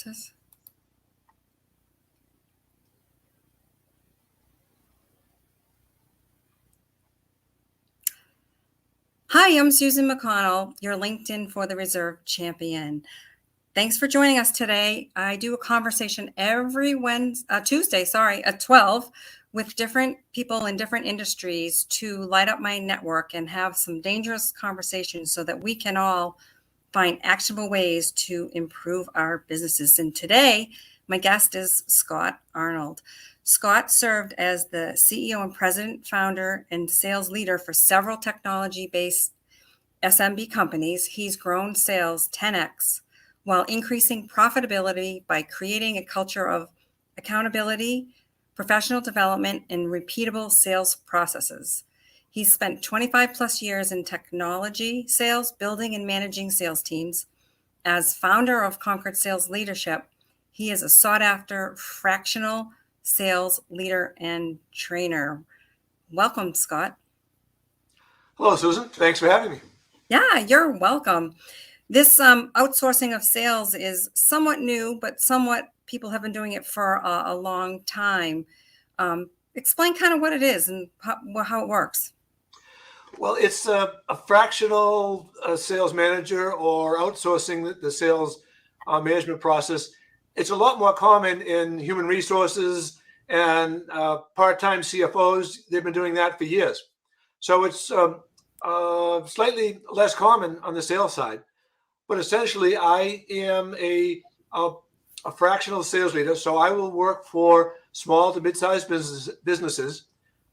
Says. Hi, I'm Susan McConnell, your LinkedIn for the Reserve champion. Thanks for joining us today. I do a conversation every Tuesday at 12 with different people in different industries to light up my network and have some dangerous conversations so that we can all find actionable ways to improve our businesses. And today, my guest is Scott Arnold. Scott served as the CEO and president, founder, and sales leader for several technology-based SMB companies. He's grown sales 10x while increasing profitability by creating a culture of accountability, professional development, and repeatable sales processes. He's spent 25 plus years in technology sales, building and managing sales teams. As founder of Concord Sales Leadership, he is a sought-after fractional sales leader and trainer. Welcome, Scott. Hello, Susan. Thanks for having me. Yeah, you're welcome. This outsourcing of sales is somewhat new, but somewhat people have been doing it for a long time. Explain kind of what it is and how it works. Well, it's a fractional sales manager or outsourcing the sales management process. It's a lot more common in human resources and part-time CFOs. They've been doing that for years. So it's slightly less common on the sales side. But essentially, I am a fractional sales leader. So I will work for small to mid-sized businesses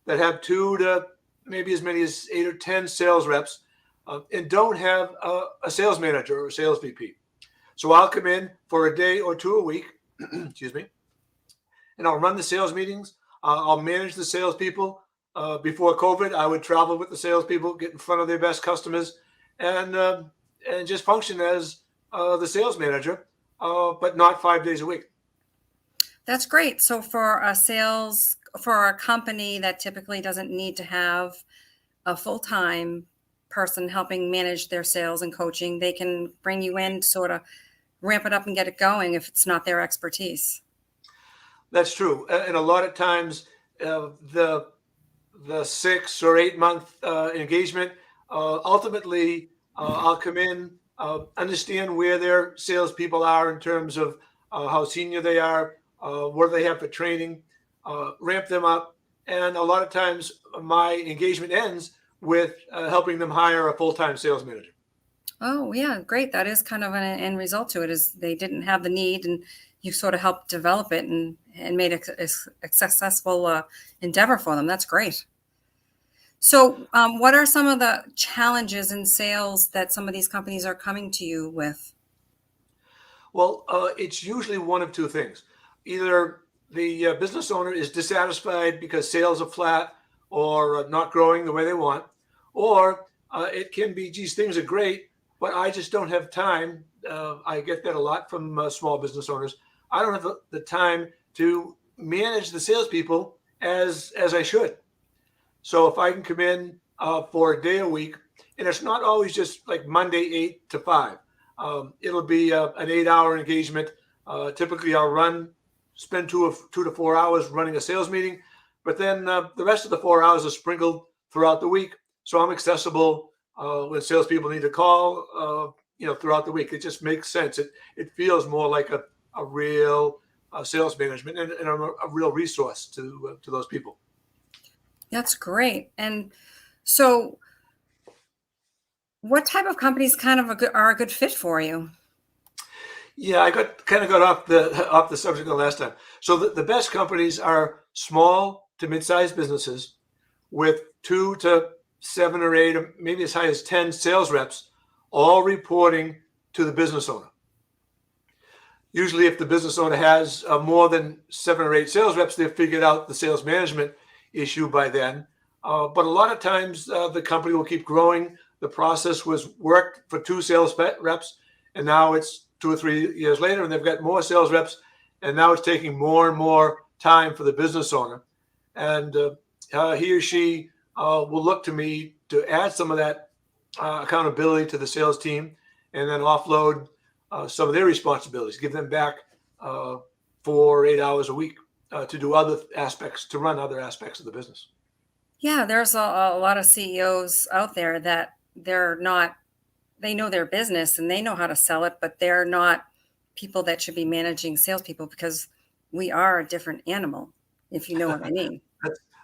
that have 2 to maybe as many as 8 or 10 sales reps and don't have a sales manager or a sales VP. So I'll come in for a day or 2 a week, excuse me, and I'll run the sales meetings. I'll manage the salespeople. Before COVID, I would travel with the salespeople, get in front of their best customers, and just function as the sales manager, but not 5 days a week. That's great. So for a company that typically doesn't need to have a full-time person helping manage their sales and coaching, they can bring you in, sort of ramp it up and get it going if it's not their expertise. That's true. And a lot of times the 6 or 8 month engagement, ultimately I'll come in, understand where their salespeople are in terms of how senior they are, what do they have for training, ramp them up. And a lot of times my engagement ends with helping them hire a full-time sales manager. Oh, yeah, great. That is kind of an end result to it, is they didn't have the need and you sort of helped develop it and made it a successful endeavor for them. That's great. So what are some of the challenges in sales that some of these companies are coming to you with? Well, it's usually one of two things. Either the business owner is dissatisfied because sales are flat or not growing the way they want, or it can be, geez, things are great, but I just don't have time. I get that a lot from small business owners. I don't have the time to manage the salespeople as I should. So if I can come in for a day a week, and it's not always just like Monday 8 to 5. It'll be an 8-hour engagement. Typically, I'll spend 2 to 4 hours running a sales meeting, but then the rest of the 4 hours are sprinkled throughout the week. So I'm accessible when salespeople need to call, throughout the week. It just makes sense. It feels more like a real sales management and a real resource to those people. That's great. And so what type of companies are a good fit for you? Yeah, I got off the subject the last time. So the best companies are small to mid-sized businesses with 2 to 7 or 8, or maybe as high as 10 sales reps, all reporting to the business owner. Usually, if the business owner has more than 7 or 8 sales reps, they've figured out the sales management issue by then. But a lot of times, the company will keep growing. The process was worked for 2 sales reps, and now it's 2 or 3 years later, and they've got more sales reps, and now it's taking more and more time for the business owner. And he or she will look to me to add some of that accountability to the sales team, and then offload some of their responsibilities, give them back 4 or 8 hours a week to do other aspects, to run other aspects of the business. Yeah, there's a lot of CEOs out there that they know their business and they know how to sell it, but they're not people that should be managing salespeople because we are a different animal, if you know what I mean.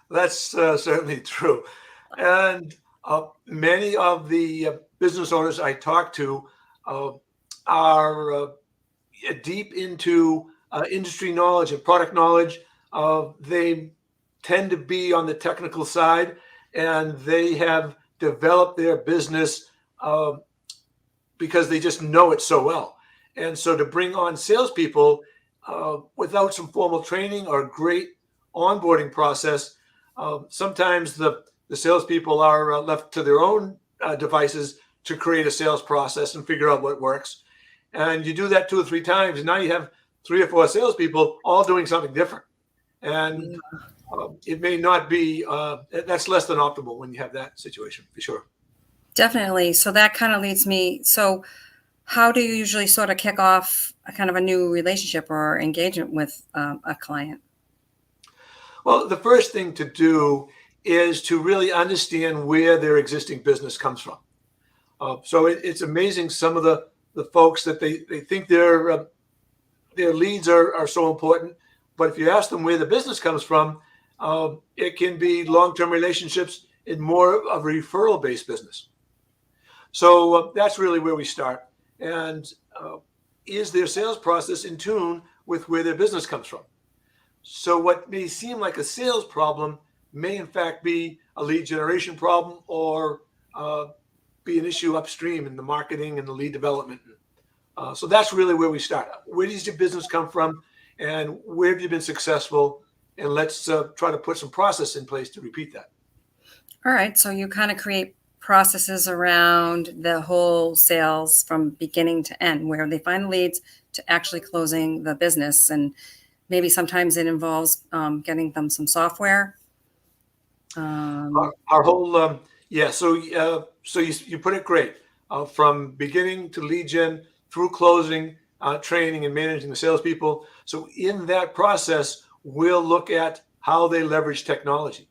That's certainly true. And many of the business owners I talk to are deep into industry knowledge and product knowledge. They tend to be on the technical side, and they have developed their business because they just know it so well. And so to bring on salespeople without some formal training or great onboarding process, sometimes the salespeople are left to their own devices to create a sales process and figure out what works. And you do that 2 or 3 times, and now you have 3 or 4 salespeople all doing something different. And it may not be, that's less than optimal when you have that situation, for sure. Definitely. So that kind of leads me. So how do you usually sort of kick off a kind of a new relationship or engagement with a client? Well, the first thing to do is to really understand where their existing business comes from. So it's amazing some of the folks that they think their leads are so important, but if you ask them where the business comes from, it can be long-term relationships in more of a referral-based business. So that's really where we start. And is their sales process in tune with where their business comes from? So what may seem like a sales problem may in fact be a lead generation problem, or be an issue upstream in the marketing and the lead development. So that's really where we start. Where does your business come from, and where have you been successful? And let's try to put some process in place to repeat that. All right. So you kind of create processes around the whole sales from beginning to end, where they find leads to actually closing the business. And maybe sometimes it involves getting them some software. Our whole, yeah. So you put it great. From beginning to lead gen through closing, training and managing the salespeople. So in that process, we'll look at how they leverage technology.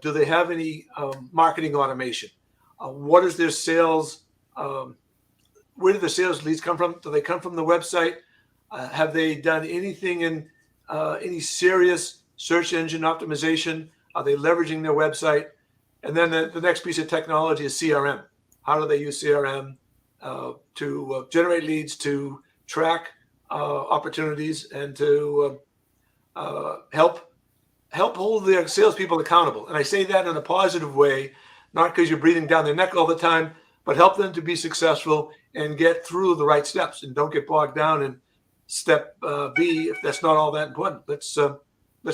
Do they have any marketing automation? What is their sales? Where do the sales leads come from? Do they come from the website? Have they done anything in any serious search engine optimization? Are they leveraging their website? And then the next piece of technology is CRM. How do they use CRM to generate leads, to track opportunities, and to help hold their salespeople accountable? And I say that in a positive way, not because you're breathing down their neck all the time, but help them to be successful and get through the right steps, and don't get bogged down in step B if that's not all that important. Let's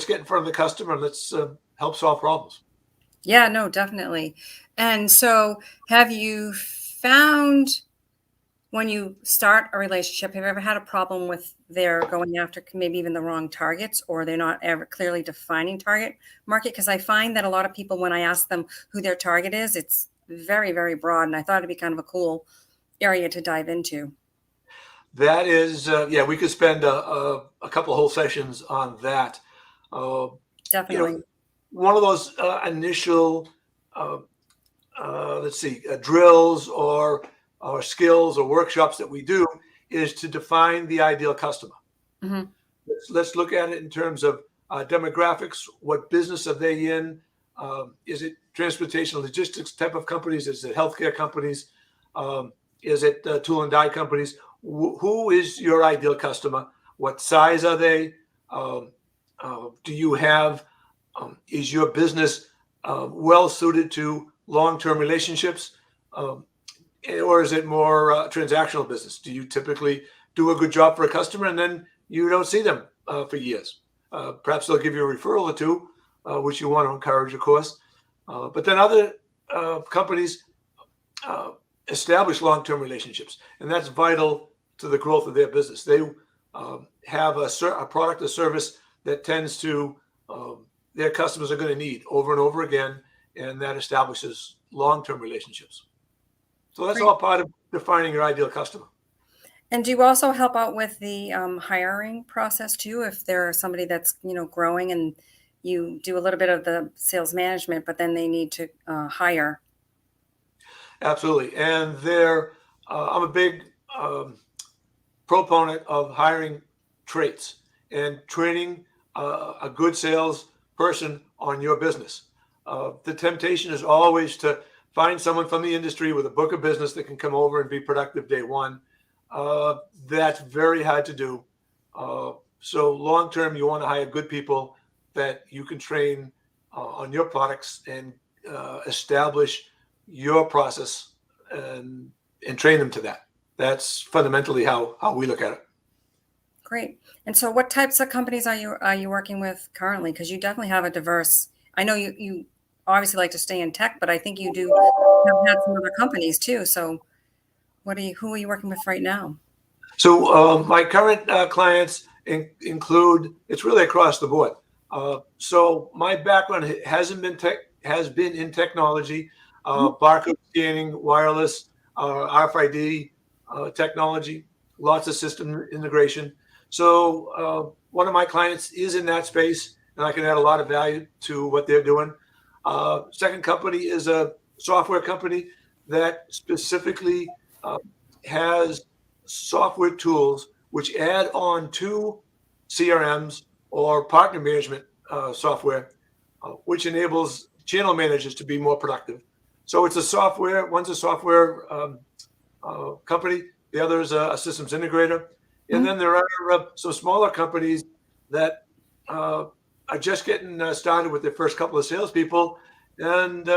get in front of the customer and let's help solve problems. Yeah, no, definitely. And so have you found, when you start a relationship, have you ever had a problem with they're going after maybe even the wrong targets, or they're not ever clearly defining target market? Because I find that a lot of people, when I ask them who their target is, it's very, very broad. And I thought it'd be kind of a cool area to dive into. That is, yeah, we could spend a couple of whole sessions on that. Definitely. One of those initial, drills or skills or workshops that we do is to define the ideal customer. Mm-hmm. Let's look at it in terms of demographics. What business are they in? Is it transportation logistics type of companies? Is it healthcare companies? Is it tool and die companies? Who is your ideal customer? What size are they? Do you have, is your business well suited to long-term relationships? Or is it more transactional business? Do you typically do a good job for a customer and then you don't see them for years? Perhaps they'll give you a referral or two, which you want to encourage, of course. But then other companies establish long-term relationships, and that's vital to the growth of their business. They have a product or service that tends to, their customers are going to need over and over again, and that establishes long-term relationships. So that's all part of defining your ideal customer. And do you also help out with the hiring process too? If there's somebody that's, growing and you do a little bit of the sales management, but then they need to hire. Absolutely. And I'm a big um, proponent of hiring traits and training a good sales person on your business. The temptation is always to find someone from the industry with a book of business that can come over and be productive day one. That's very hard to do. So long term, you want to hire good people that you can train on your products and establish your process and train them to that. That's fundamentally how we look at it. Great. And so what types of companies are you working with currently? Because you definitely have a diverse, I know you obviously like to stay in tech, but I think you do have had some other companies too. So who are you working with right now? So my current clients include, it's really across the board. So my background has been in technology, Mhm. barcode scanning, wireless, RFID technology, lots of system integration. So one of my clients is in that space, and I can add a lot of value to what they're doing. Second company is a software company that specifically has software tools which add on to CRMs or partner management software, which enables channel managers to be more productive. So it's one's a software company, the other is a systems integrator. And Mhm. then there are some smaller companies that are just getting started with their first couple of salespeople and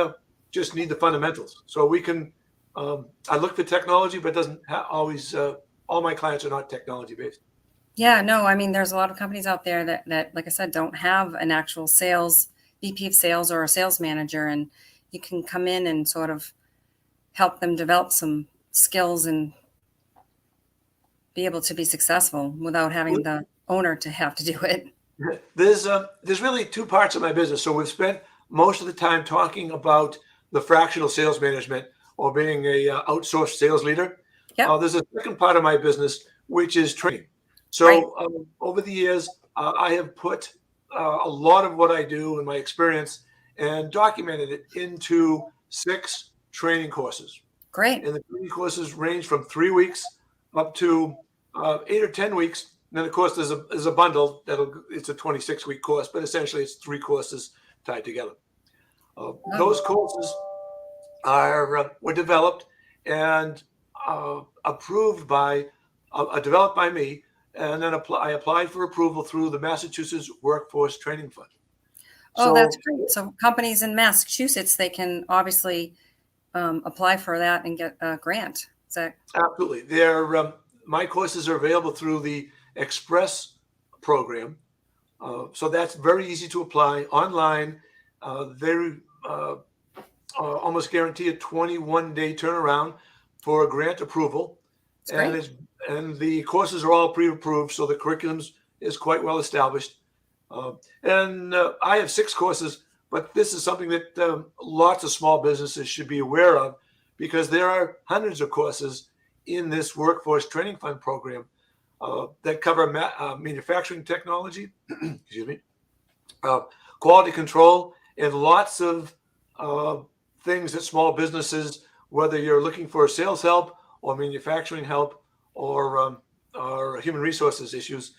just need the fundamentals. So I look for technology, but it doesn't always, all my clients are not technology based. Yeah, no, I mean, there's a lot of companies out there that, like I said, don't have an actual VP of sales or a sales manager, and you can come in and sort of help them develop some skills and be able to be successful without having the owner to have to do it. There's really two parts of my business. So we've spent most of the time talking about the fractional sales management or being a outsourced sales leader. Yep. There's a second part of my business, which is training. Right. So over the years, I have put a lot of what I do and my experience and documented it into 6 training courses. Great. And the training courses range from 3 weeks up to 8 or 10 weeks. And then, of course, there's a bundle it's a 26-week course, but essentially it's 3 courses tied together. Oh, Those courses were developed and approved developed by me, and then I applied for approval through the Massachusetts Workforce Training Fund. oh, that's So great. So companies in Massachusetts, they can obviously apply for that and get a grant. Is that absolutely, my courses are available through the Express program. So that's very easy to apply online. They almost guarantee a 21-day turnaround for a grant approval, it's and great? the courses are all pre-approved, so the curriculums is quite well established. And I have 6 courses, but this is something that lots of small businesses should be aware of because there are hundreds of courses in this Workforce Training Fund program that cover manufacturing technology, excuse me, uh, quality control, and lots of uh, things that small businesses, whether you're looking for sales help or manufacturing help or human resources issues,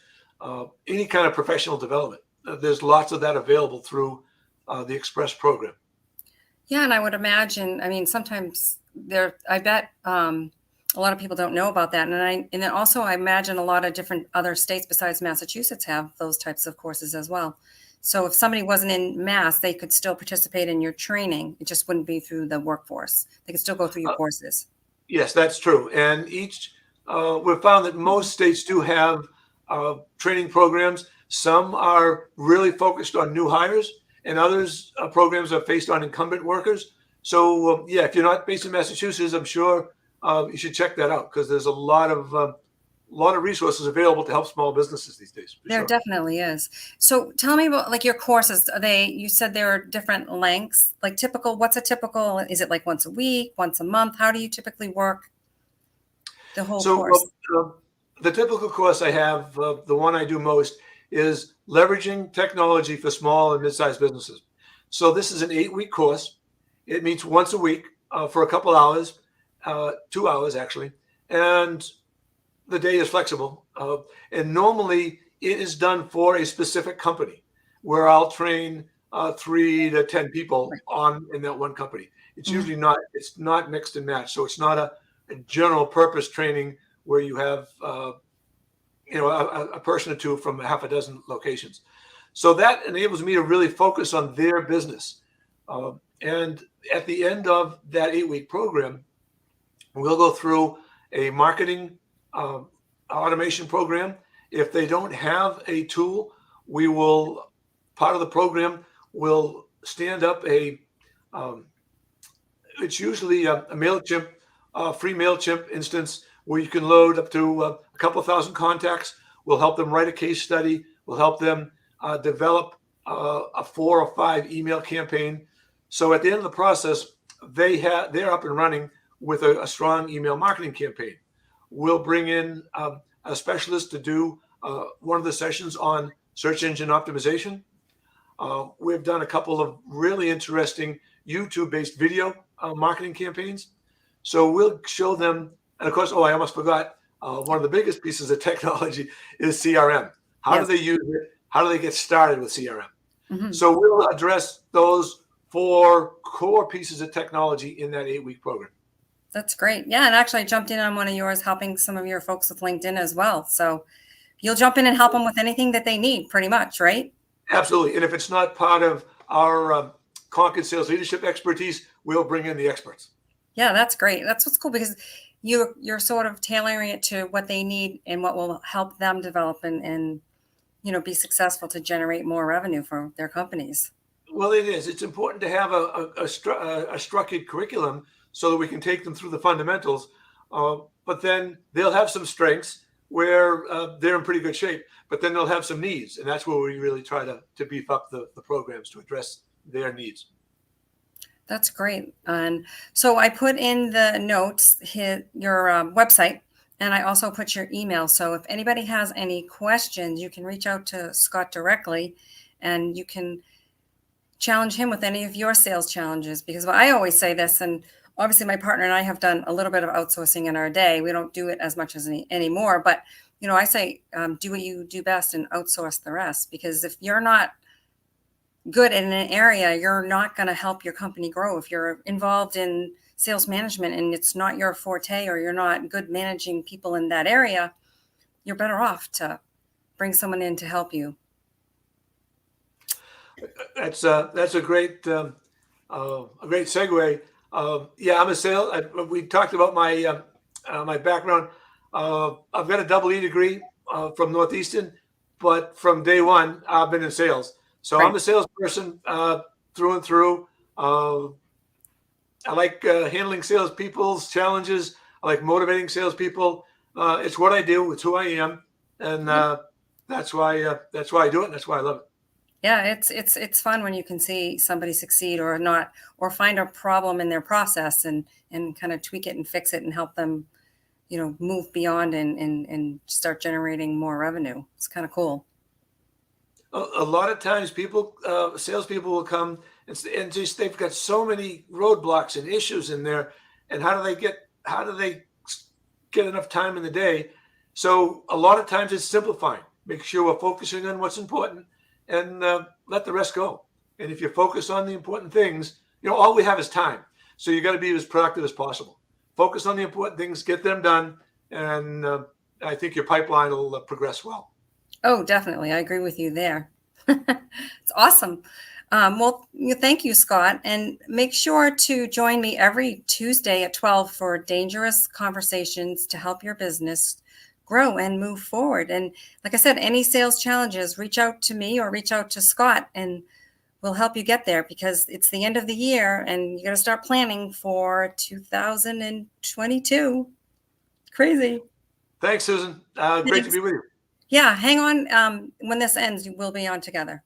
any kind of professional development. There's lots of that available through the Express program. Yeah, and I would imagine, I mean, sometimes I bet a lot of people don't know about that. And then also I imagine a lot of different other states besides Massachusetts have those types of courses as well. So if somebody wasn't in Mass, they could still participate in your training. It just wouldn't be through the workforce. They could still go through your Uh, courses. Yes, that's true. And we've found that most states do have training programs. Some are really focused on new hires, and others programs are based on incumbent workers. So, yeah, if you're not based in Massachusetts, I'm sure you should check that out because there's a lot of resources available to help small businesses these days, for There sure. definitely is. So tell me about like your courses. You said there are different lengths, like typical, what's a typical, is it like once a week, once a month? How do you typically work? The whole So course. the typical course I have, the one I do most, is leveraging technology for small and mid-sized businesses. So this is an 8-week course. It meets once a week for a couple hours, 2 hours actually, and the day is flexible. And normally it is done for a specific company where I'll train 3 to 10 people in that one company. It's Mhm. usually not, it's not mixed and matched. So it's not a general purpose training where you have, a person or two from half a dozen locations. So that enables me to really focus on their business. And at the end of that 8-week program, we'll go through a marketing automation program. If they don't have a tool, we will, part of the program will stand up it's usually a MailChimp, free MailChimp instance where you can load up to a couple thousand contacts. We'll help them write a case study. We'll help them develop a 4 or 5 email campaign. So at the end of the process, they're up and running with a strong email marketing campaign. We'll bring in a specialist to do one of the sessions on search engine optimization. We've done a couple of really interesting YouTube-based video marketing campaigns. So we'll show them, and of course, I almost forgot, one of the biggest pieces of technology is CRM. How do Yes. they use it? How do they get started with CRM? Mhm. So we'll address those 4 core pieces of technology in that 8-week program. That's great. Yeah, and actually I jumped in on one of yours, helping some of your folks with LinkedIn as well. So you'll jump in and help them with anything that they need, pretty much, right? Absolutely. And if it's not part of our Concord Sales Leadership expertise, we'll bring in the experts. Yeah, that's great. That's what's cool, because you're sort of tailoring it to what they need and what will help them develop and be successful to generate more revenue for their companies. Well, it is. It's important to have a structured curriculum so that we can take them through the fundamentals. But then they'll have some strengths where they're in pretty good shape, but then they'll have some needs. And that's where we really try to beef up the programs to address their needs. That's great. And so I put in the notes your website, and I also put your email. So if anybody has any questions, you can reach out to Scott directly, and you can challenge him with any of your sales challenges. Because I always say this, and obviously my partner and I have done a little bit of outsourcing in our day. We don't do it as much as anymore, but I say do what you do best and outsource the rest. Because if you're not good in an area, you're not going to help your company grow. If you're involved in sales management and it's not your forte, or you're not good managing people in that area, you're better off to bring someone in to help you. That's a great segue. Yeah, I'm a sales. We talked about my background. I've got a double E degree from Northeastern, but from day one, I've been in sales. So Right. I'm a salesperson through and through. I like handling salespeople's challenges. I like motivating salespeople. It's what I do. It's who I am, and that's why I do it. And that's why I love it. Yeah, it's fun when you can see somebody succeed or not, or find a problem in their process and kind of tweak it and fix it and help them, move beyond and start generating more revenue. It's kind of cool. A lot of times salespeople will come and just, they've got so many roadblocks and issues in there. And how do they get enough time in the day? So a lot of times it's simplifying. Make sure we're focusing on what's important and let the rest go. And if you focus on the important things, all we have is time. So you got to be as productive as possible. Focus on the important things, get them done. And I think your pipeline will progress well. Oh, definitely. I agree with you there. It's awesome. Well, thank you, Scott. And make sure to join me every Tuesday at 12 for dangerous conversations to help your business grow and move forward. And like I said, any sales challenges, reach out to me or reach out to Scott, and we'll help you get there, because it's the end of the year and you got to start planning for 2022. Crazy. Thanks, Susan. Great to be with you. Yeah, hang on. When this ends, we'll be on together.